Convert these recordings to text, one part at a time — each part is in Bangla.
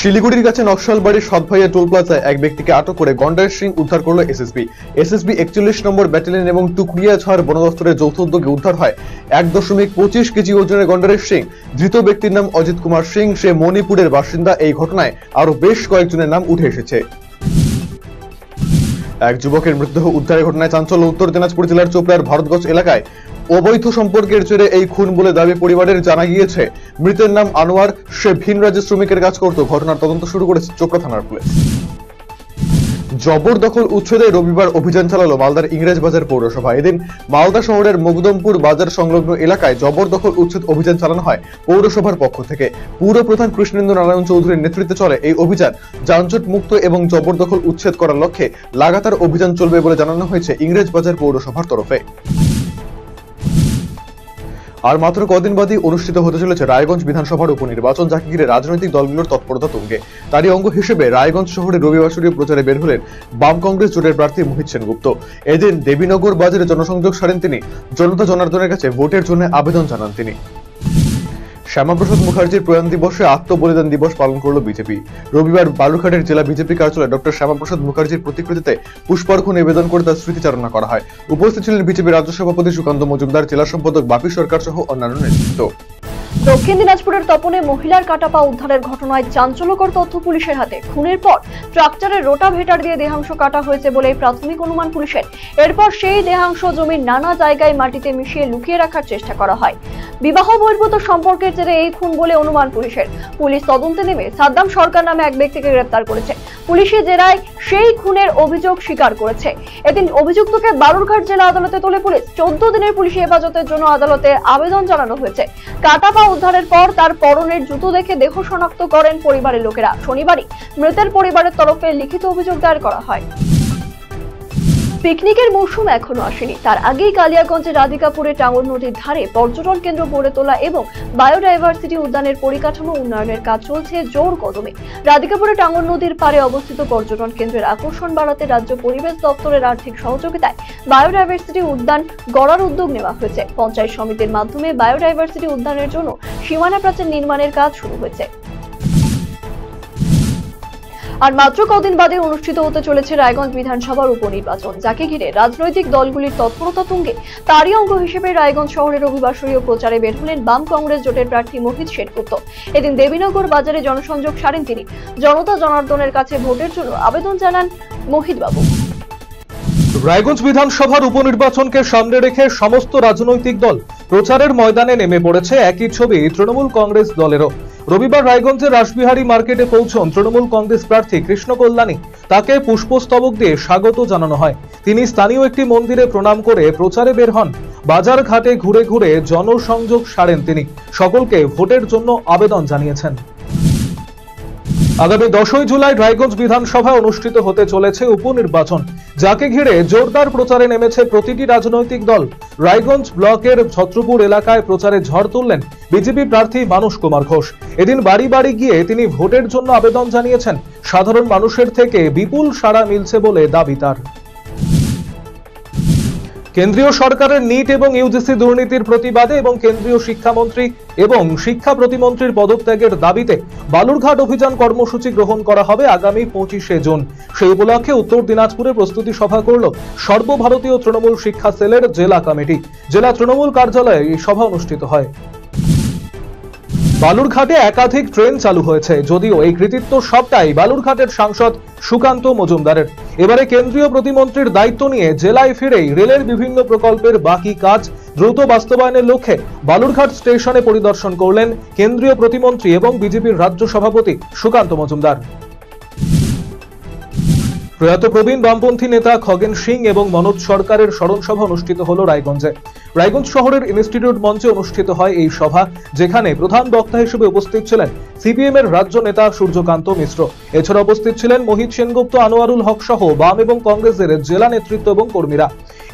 শিলিগুড়ির কাছে নকশালবাড়ির সৎভাইয়া টোল প্লাজায় এক ব্যক্তিকে আটক করে গন্ডারের শিং উদ্ধার করল এসএসবি। 41 নম্বর ব্যাটালিয়ন এবং টুকরিয়া ঝড় বন দফতরের যৌথ উদ্যোগে উদ্ধার হয় 1.25 কেজি ওজনের গন্ডারের শিং। ধৃত ব্যক্তির নাম অজিত কুমার সিং, সে মণিপুরের বাসিন্দা। এই ঘটনায় আরো বেশ কয়েকজনের নাম উঠে এসেছে। এক যুবকের মৃতদেহ উদ্ধারের ঘটনায় চাঞ্চল্য উত্তর দিনাজপুর জেলার চোপড়ার ভরতগঞ্জ এলাকায়। অবৈধ সম্পর্কের জেরে এই খুন বলে দাবি পরিবারের। জানা গিয়েছে মৃতের নাম আনোয়ার, সে ভিন রাজ্যে শ্রমিকের কাজ করত। ঘটনার তদন্ত শুরু করেছে চোপড়া থানার পুলিশ। জবরদখল উচ্ছেদে রবিবার অভিযান চালালো মালদার ইংরেজবাজার পৌরসভা। এদিন মালদা শহরের মকদমপুর বাজার সংলগ্ন এলাকায় জবরদখল উচ্ছেদ অভিযান চালানো হয় পৌরসভার পক্ষ থেকে। পৌর প্রধান কৃষ্ণেন্দু নারায়ণ চৌধুরীর নেতৃত্বে চলে এই অভিযান। যানজট মুক্ত এবং জবরদখল উচ্ছেদ করার লক্ষ্যে লাগাতার অভিযান চলবে বলে জানানো হয়েছে ইংরেজবাজার পৌরসভার তরফে। আর মাত্র কদিন বাদই অনুষ্ঠিত হতে চলেছে রায়গঞ্জ বিধানসভার উপনির্বাচন, যাকে ঘিরে রাজনৈতিক দলগুলোর তৎপরতা তুঙ্গে। তারই অঙ্গ হিসেবে রায়গঞ্জ শহরে রবিবাসরীয় প্রচারে বের হলেন বাম কংগ্রেস জোটের প্রার্থী মোহিত সেনগুপ্ত। এদিন দেবীনগর বাজারে জনসংযোগ সারেন তিনি। জনতা জনার্দনের কাছে ভোটের জন্য আবেদন জানান তিনি। শ্যামাপ্রসাদ মুখার্জির প্রয়াণ দিবসে আত্মবলিদান দিবস পালন করল বিজেপি। রবিবার বালুরঘাটের জেলা বিজেপি কার্যালয়ে ডক্টর শ্যামাপ্রসাদ মুখার্জির প্রতিকৃতিতে পুষ্পার্ঘ্য নিবেদন করে তার স্মৃতিচারণা করা হয়। উপস্থিত ছিলেন বিজেপি রাজ্য সভাপতি সুকান্ত মজুমদার, জেলা সম্পাদক বাপি সরকার সহ অন্যান্য নেতৃত্ব। দক্ষিণ দিনাজপুরের তপনে মহিলার কাটাপা উদ্ধারের ঘটনায় চাঞ্চল্যকর তথ্য পুলিশের হাতে। খুনের পর ট্রাক্টরের রোটাভেটার দিয়ে দেহাংশ কাটা হয়েছে বলে প্রাথমিক অনুমান পুলিশের। এরপর সেই দেহাংশ জমির নানা জায়গায় মাটিতে মিশিয়ে লুকিয়ে রাখার চেষ্টা করা হয়। বিবাহ বহির্ভূত সম্পর্কের জেরে এই খুন বলে অনুমান পুলিশের। পুলিশ তদন্তে নেমে সাদ্দাম সরকার নামে এক ব্যক্তিকে গ্রেপ্তার করেছে। পুলিশি জেরায় সেই খুনের অভিযোগ স্বীকার করেছে। এদিন অভিযুক্তকে বালুরঘাট জেলা আদালতে তোলে পুলিশ। 14 দিনের পুলিশি হেফাজতের জন্য আদালতে আবেদন জানানো হয়েছে। কাটাপা উদ্ধারের পর তার পরনের জুতো দেখে দেহ শনাক্ত করেন পরিবারের লোকেরা। শনিবারই মৃতের পরিবারের তরফে লিখিত অভিযোগ দায়ের করা হয়। পিকনিকের মৌসুম এখনো আসেনি, তার আগেই কালিয়াগঞ্জের রাধিকাপুরে টাঙ্গর নদীর ধারে পর্যটন কেন্দ্র গড়ে তোলা এবং বায়োডাইভার্সিটি উদ্যানের পরিকাঠামো উন্নয়নের কাজ চলছে জোর কদমে। রাধিকাপুরে টাঙ্গর নদীর পারে অবস্থিত পর্যটন কেন্দ্রের আকর্ষণ বাড়াতে রাজ্য পরিবেশ দপ্তরের আর্থিক সহযোগিতায় বায়োডাইভার্সিটি উদ্যান গড়ার উদ্যোগ নেওয়া হয়েছে। পঞ্চায়েত সমিতির মাধ্যমে বায়োডাইভার্সিটি উদ্যানের জন্য সীমানা প্রাচীর নির্মাণের কাজ শুরু হয়েছে। আর মাত্র কদিন বাদে অনুষ্ঠিত হতে চলেছে রায়গঞ্জ বিধানসভার উপনির্বাচন, যাকে ঘিরে রাজনৈতিক দলগুলির তৎপরতা তুঙ্গে। তারই অঙ্গ হিসেবে রায়গঞ্জ শহরে রবিবাসরীয় প্রচারে বের হলেন বাম কংগ্রেস জোটের প্রার্থী মোহিত সেনগুপ্ত। এদিন দেবীনগর বাজারে জনসংযোগ সারেন তিনি। জনতা জনার্দনের কাছে ভোটের জন্য আবেদন জানান মোহিত বাবু। রায়গঞ্জ বিধানসভার উপনির্বাচনকে সামনে রেখে সমস্ত রাজনৈতিক দল প্রচারের ময়দানে নেমে পড়েছে। একই ছবি তৃণমূল কংগ্রেস দলেরও। রবিবার রায়গঞ্জের রাসবিহারী মার্কেটে পৌঁছন তৃণমূল কংগ্রেস প্রার্থী কৃষ্ণ কল্যাণী। তাকে পুষ্পস্তবক দিয়ে স্বাগত জানানো হয়। তিনি স্থানীয় একটি মন্দিরে প্রণাম করে প্রচারে বের হন। বাজার ঘাটে ঘুরে ঘুরে জনসংযোগ সারেন তিনি। সকলকে ভোটের জন্য আবেদন জানিয়েছেন। আগামী 10 জুলাই রায়গঞ্জ বিধানসভায় অনুষ্ঠিত হতে চলেছে উপনির্বাচন, যাকে ঘিরে জোরদার প্রচারে নেমেছে প্রতিটি রাজনৈতিক দল। রায়গঞ্জ ব্লকের ছত্রপুর এলাকায় প্রচারে ঝড় তুললেন বিজেপি প্রার্থী মানস কুমার ঘোষ। এদিন বাড়ি বাড়ি গিয়ে তিনি ভোটের জন্য আবেদন জানিয়েছেন। সাধারণ মানুষের থেকে বিপুল সাড়া মিলছে বলে দাবি তার। কেন্দ্রীয় সরকারের নিট এবং ইউজিসি দুর্নীতির প্রতিবাদে এবং কেন্দ্রীয় শিক্ষামন্ত্রী এবং শিক্ষা প্রতিমন্ত্রীর পদত্যাগের দাবিতে বালুরঘাট অভিযান কর্মসূচি গ্রহণ করা হবে আগামী 25 জুন। সেই উপলক্ষে উত্তর দিনাজপুরে প্রস্তুতি সভা করল সর্বভারতীয় তৃণমূল শিক্ষা সেলের জেলা কমিটি। জেলা তৃণমূল কার্যালয়ে এই সভা অনুষ্ঠিত হয়। বালুরঘাটে একাধিক ট্রেন চালু হয়েছে, যদিও এই কৃতিত্ব সবটাই বালুরঘাটের সাংসদ সুকান্ত মজুমদারের। এবারে কেন্দ্রীয় প্রতিমন্ত্রীর দায়িত্ব নিয়ে জেলায় ফিরেই রেলের বিভিন্ন প্রকল্পের বাকি কাজ দ্রুত বাস্তবায়নের লক্ষ্যে বালুরঘাট স্টেশনে পরিদর্শন করলেন কেন্দ্রীয় প্রতিমন্ত্রী এবং বিজেপির রাজ্য সভাপতি সুকান্ত মজুমদার। প্রয়াত প্রবীণ বামপন্থী নেতা খগেন সিং এবং মনোজ সরকারের স্মরণ সভা অনুষ্ঠিত হল রায়গঞ্জে। রায়গঞ্জ শহরের ইনস্টিটিউট মঞ্চে অনুষ্ঠিত হয় এই সভা, যেখানে প্রধান বক্তা হিসেবে উপস্থিত ছিলেন সিপিএম এর রাজ্য নেতা সূর্যকান্ত মিশ্র। এছাড়া উপস্থিত ছিলেন মোহিত সেনগুপ্ত, আনোয়ারুল হক সহ বাম এবং কংগ্রেসের জেলা নেতৃত্ব এবং কর্মীরা।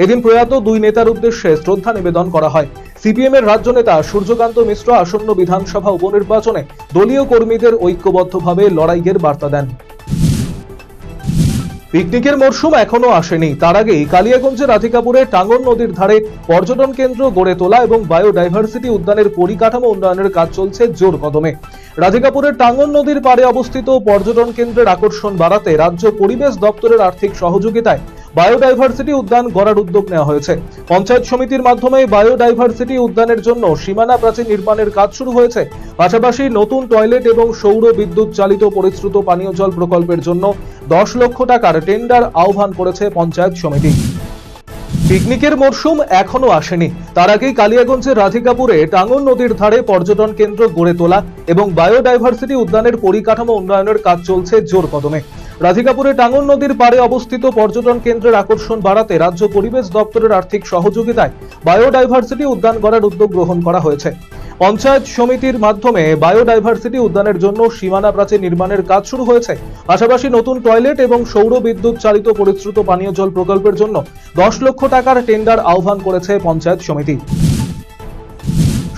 এদিন প্রয়াত দুই নেতার উদ্দেশ্যে শ্রদ্ধা নিবেদন করা হয়। সিপিএম এর রাজ্য নেতা সূর্যকান্ত মিশ্র আসন্ন বিধানসভা উপনির্বাচনে দলীয় কর্মীদের ঐক্যবদ্ধভাবে লড়াইয়ের বার্তা দেন। পিকনিকের মরশুম এখনো আসেনি, তার আগেই কালিয়াগঞ্জের রাধিকাপুরে টাঙ্গন নদীর ধারে পর্যটন কেন্দ্র গড়ে তোলা এবং বায়োডাইভার্সিটি উদ্যানের পরিকাঠামো উন্নয়নের কাজ চলছে জোর কদমে। রাধিকাপুরের টাঙ্গন নদীর পাড়ে অবস্থিত পর্যটন কেন্দ্রের আকর্ষণ বাড়াতে রাজ্য পরিবেশ দপ্তরের আর্থিক সহযোগিতায় বায়োডাইভার্সিটি উদ্যান গড়ার উদ্যোগ নেওয়া হয়েছে। পঞ্চায়েত সমিতির মাধ্যমে বায়োডাইভার্সিটি উদ্যানের জন্য সীমানা প্রাচীর নির্মাণের কাজ শুরু হয়েছে। পাশাপাশি নতুন টয়লেট এবং সৌর বিদ্যুৎ চালিত পরিশ্রুত পানীয় জল প্রকল্পের জন্য 10 লক্ষ টাকার টেন্ডার আহ্বান করেছে পঞ্চায়েত সমিতি। পিকনিকের মরশুম এখনো আসেনি, তার আগেই কালিয়াগঞ্জের রাধিকাপুরে টাঙ্গন নদীর ধারে পর্যটন কেন্দ্র গড়ে তোলা এবং বায়োডাইভার্সিটি উদ্যানের পরিকাঠামো উন্নয়নের কাজ চলছে জোর কদমে। রাধিকাপুরে টাঙ্গন নদীর পাড়ে অবস্থিত পর্যটন কেন্দ্রের আকর্ষণ বাড়াতে রাজ্য পরিবেশ দপ্তরের আর্থিক সহযোগিতায় বায়োডাইভার্সিটি উদ্যান গড়ার উদ্যোগ গ্রহণ করা হয়েছে। পঞ্চায়েত সমিতির মাধ্যমে বায়োডাইভার্সিটি উদ্যানের জন্য সীমানা প্রাচীর নির্মাণের কাজ শুরু হয়েছে। পাশাপাশি নতুন টয়লেট এবং সৌর বিদ্যুৎ চালিত পরিশ্রুত পানীয় জল প্রকল্পের জন্য 10 লক্ষ টাকার টেন্ডার আহ্বান করেছে পঞ্চায়েত সমিতি।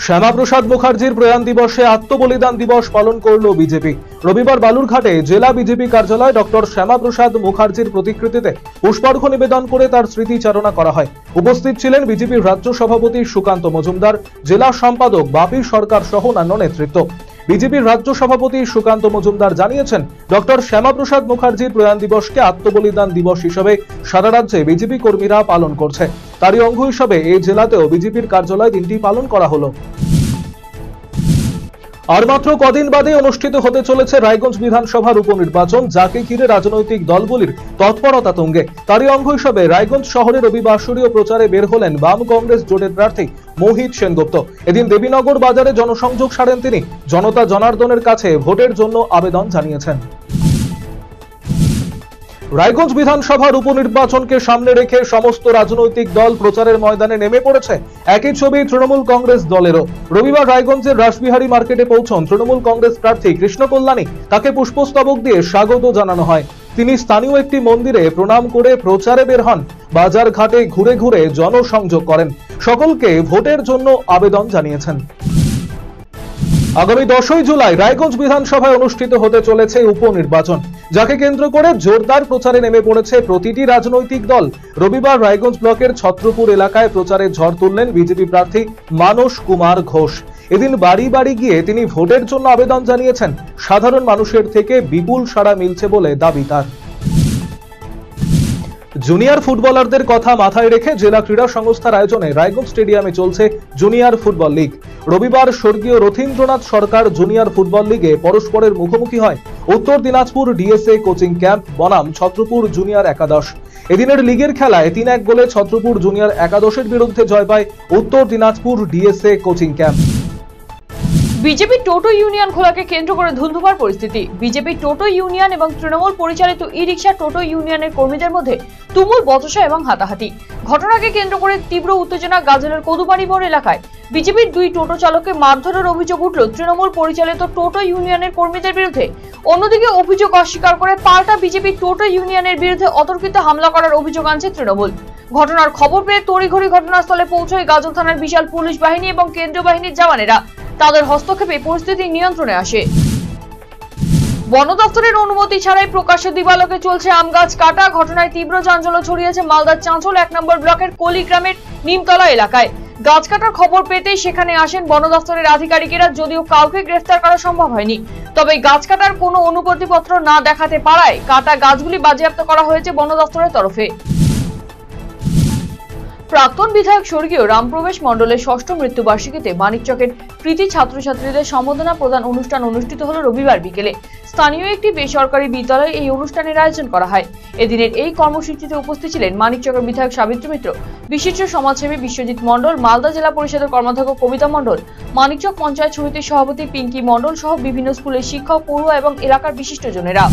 শ্যামাপ্রসাদ মুখার্জির প্রয়াণ দিবসে আত্মবলিদান দিবস পালন করল বিজেপি। রবিবার বালুরঘাটে জেলা বিজেপি কার্যালয় ডক্টর শ্যামাপ্রসাদ মুখার্জির প্রতিকৃতিতে পুষ্পার্ঘ্য নিবেদন করে তার স্মৃতিচারণা করা হয়। উপস্থিত ছিলেন বিজেপির রাজ্য সভাপতি সুকান্ত মজুমদার, জেলা সম্পাদক বাপি সরকার সহ অন্যান্য নেতৃত্ব। বিজেপির রাজ্য সভাপতি সুকান্ত মজুমদার জানিয়েছেন, ডক্টর শ্যামাপ্রসাদ মুখার্জির প্রয়াণ দিবসকে আত্মবলিদান দিবস হিসেবে সারা রাজ্যে বিজেপি কর্মীরা পালন করছে। তারই অঙ্গ হিসেবে এই জেলাতেও বিজেপির কার্যালয় দিনটি পালন করা হলো। আর মাত্র কদিন বাদে অনুষ্ঠিত হতে চলেছে রায়গঞ্জ বিধানসভার উপনির্বাচন, যাকে ঘিরে রাজনৈতিক দলগুলির তৎপরতা তুঙ্গে। তারই অঙ্গ হিসেবে রায়গঞ্জ শহরে রবিবাসরীয় প্রচারে বের হলেন বাম কংগ্রেস জোটের প্রার্থী মোহিত সেনগুপ্ত। এদিন দেবীনগর বাজারে জনসংযোগ সারেন তিনি। জনতা জনার্দনের কাছে ভোটের জন্য আবেদন জানিয়েছেন। রায়গঞ্জ বিধানসভার উপনির্বাচনকে সামনে রেখে সমস্ত রাজনৈতিক দল প্রচারের ময়দানে নেমে পড়েছে। একই ছবি তৃণমূল কংগ্রেস দলেরও। রবিবার রায়গঞ্জের রাসবিহারী মার্কেটে পৌঁছন তৃণমূল কংগ্রেস প্রার্থী কৃষ্ণ কল্যাণী। তাকে পুষ্পস্তবক দিয়ে স্বাগত জানানো হয়। তিনি স্থানীয় একটি মন্দিরে প্রণাম করে প্রচারে বের হন। বাজার ঘাটে ঘুরে ঘুরে জনসংযোগ করেন। সকলকে ভোটের জন্য আবেদন জানিয়েছেন। আগামী 10ই জুলাই রায়গঞ্জ বিধানসভায় অনুষ্ঠিত হতে চলেছে উপনির্বাচন, যাকে কেন্দ্র করে জোরদার প্রচারে নেমে পড়েছে প্রতিটি রাজনৈতিক দল। রবিবার রায়গঞ্জ ব্লকের ছত্রপুর এলাকায় প্রচারে ঝড় তুললেন বিজেপি প্রার্থী মানস কুমার ঘোষ। এদিন বাড়ি বাড়ি গিয়ে তিনি ভোটের জন্য আবেদন জানিয়েছেন। সাধারণ মানুষের থেকে বিপুল সাড়া মিলছে বলে দাবি তার। জুনিয়র ফুটবলারদের কথা মাথায় রেখে জেলা ক্রীড়া সংস্থার আয়োজনে রায়গঞ্জ স্টেডিয়ামে চলছে জুনিয়র ফুটবল লিগ। রবিবার স্বর্গীয় রথীন্দ্রনাথ সরকার জুনিয়র ফুটবল লিগে পরস্পরের মুখোমুখি হয় উত্তর দিনাজপুর ডিএসএ কোচিং ক্যাম্প বনাম ছত্রপুর জুনিয়র একাদশ। এদিনের লিগের খেলায় 3-1 গোলে ছত্রপুর জুনিয়র একাদশের বিরুদ্ধে জয় পায় Uttar Dinajpur DSA coaching camp. BJP toto union খোলাকে কেন্দ্র করে ধুন্ধুমার পরিস্থিতি। বিজেপি টোটো ইউনিয়ন এবং তৃণমূল পরিচালিত ই-রিকশা টোটো ইউনিয়নের কর্মীদের মধ্যে তুমুল বচসা এবং হাতাহাতি। ঘটনাকে কেন্দ্র করে তীব্র উত্তেজনা গাজলের কদুবাড়ি মোড় এলাকায়। বিজেপির 2 টোটো চালককে মারধরের অভিযোগ উঠল তৃণমূল পরিচালিত টোটো ইউনিয়নের কর্মীদের বিরুদ্ধে। অন্যদিকে অভিযোগ অস্বীকার করে পাল্টা বিজেপি টোটো ইউনিয়নের বিরুদ্ধে অতর্কিত হামলা করার অভিযোগ আনছে তৃণমূল। ঘটনার খবর পেয়ে তড়িঘড়ি ঘটনাস্থলে পৌঁছয় গাজল থানার বিশাল পুলিশ বাহিনী এবং কেন্দ্রীয় বাহিনীর জওয়ানেরা। তাদের হস্তক্ষেপে পরিস্থিতি নিয়ন্ত্রণে আসে। বন দপ্তরের অনুমতি ছাড়াই প্রকাশ্যে দিবালোকে চলছে আম গাছ কাটা। ঘটনায় তীব্র চাঞ্চল্য ছড়িয়েছে মালদার চাঁচল 1 নম্বর ব্লকের কলি গ্রামের নিমতলা এলাকায়। গাছ কাটার খবর পেতেই সেখানে আসেন বন দপ্তরের আধিকারিকেরা। যদিও কাউকে গ্রেফতার করা সম্ভব হয়নি, তবে গাছ কাটার কোনো অনুমতিপত্র না দেখাতে পারায় কাটা গাছগুলি বাজেয়াপ্ত করা হয়েছে বন দপ্তরের তরফে। প্রাক্তন বিধায়ক স্বর্গীয় রামপ্রবেশ মণ্ডলের 6ষ্ঠ মৃত্যুবার্ষিকীতে মানিকচকের কৃতি ছাত্রছাত্রীদের সম্বর্ধনা প্রদান অনুষ্ঠান অনুষ্ঠিত হল রবিবার বিকেলে। স্থানীয় একটি বেসরকারি বিদ্যালয়ে এই অনুষ্ঠানের আয়োজন করা হয়। এদিনের এই কর্মসূচিতে উপস্থিত ছিলেন মানিকচকের বিধায়ক সাবিত্রী মিত্র, বিশিষ্ট সমাজসেবী বিশ্বজিৎ মণ্ডল, মালদা জেলা পরিষদের কর্মাধ্যক্ষ কবিতা মণ্ডল, মানিকচক পঞ্চায়েত সমিতির সভাপতি পিঙ্কি মণ্ডল সহ বিভিন্ন স্কুলের শিক্ষক, পড়ুয়া এবং এলাকার বিশিষ্টজনেরা।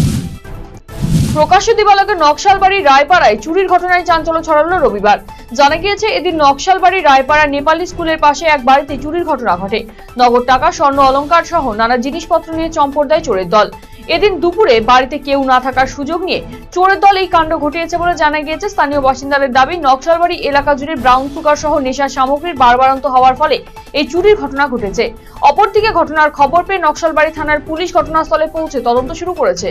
প্রকাশ্য দিবালোকে নকশালবাড়ি রায়পাড়ায় চুরির ঘটনায় চাঞ্চল্য ছড়ালো রবিবার। জানা গিয়েছে, এদিন নকশালবাড়ি রায়পাড়া নেপালি স্কুলের পাশে এক বাড়িতে চুরির ঘটনা ঘটে। নগদ টাকা, স্বর্ণ অলংকার সহ নানা জিনিসপত্র নিয়ে চম্পট দেয় চোরের দল। এদিন দুপুরে বাড়িতে কেউ না থাকার সুযোগ নিয়ে চোরের দল এই কাণ্ড ঘটিয়েছে বলে জানা গিয়েছে। স্থানীয় বাসিন্দাদের দাবি, নকশালবাড়ি এলাকা জুড়ে ব্রাউন সুগার সহ নেশার সামগ্রীর বাড়বাড়ন্ত হওয়ার ফলে এই চুরির ঘটনা ঘটেছে। অপরদিকে ঘটনার খবর পেয়ে নকশালবাড়ি থানার পুলিশ ঘটনাস্থলে পৌঁছে তদন্ত শুরু করেছে।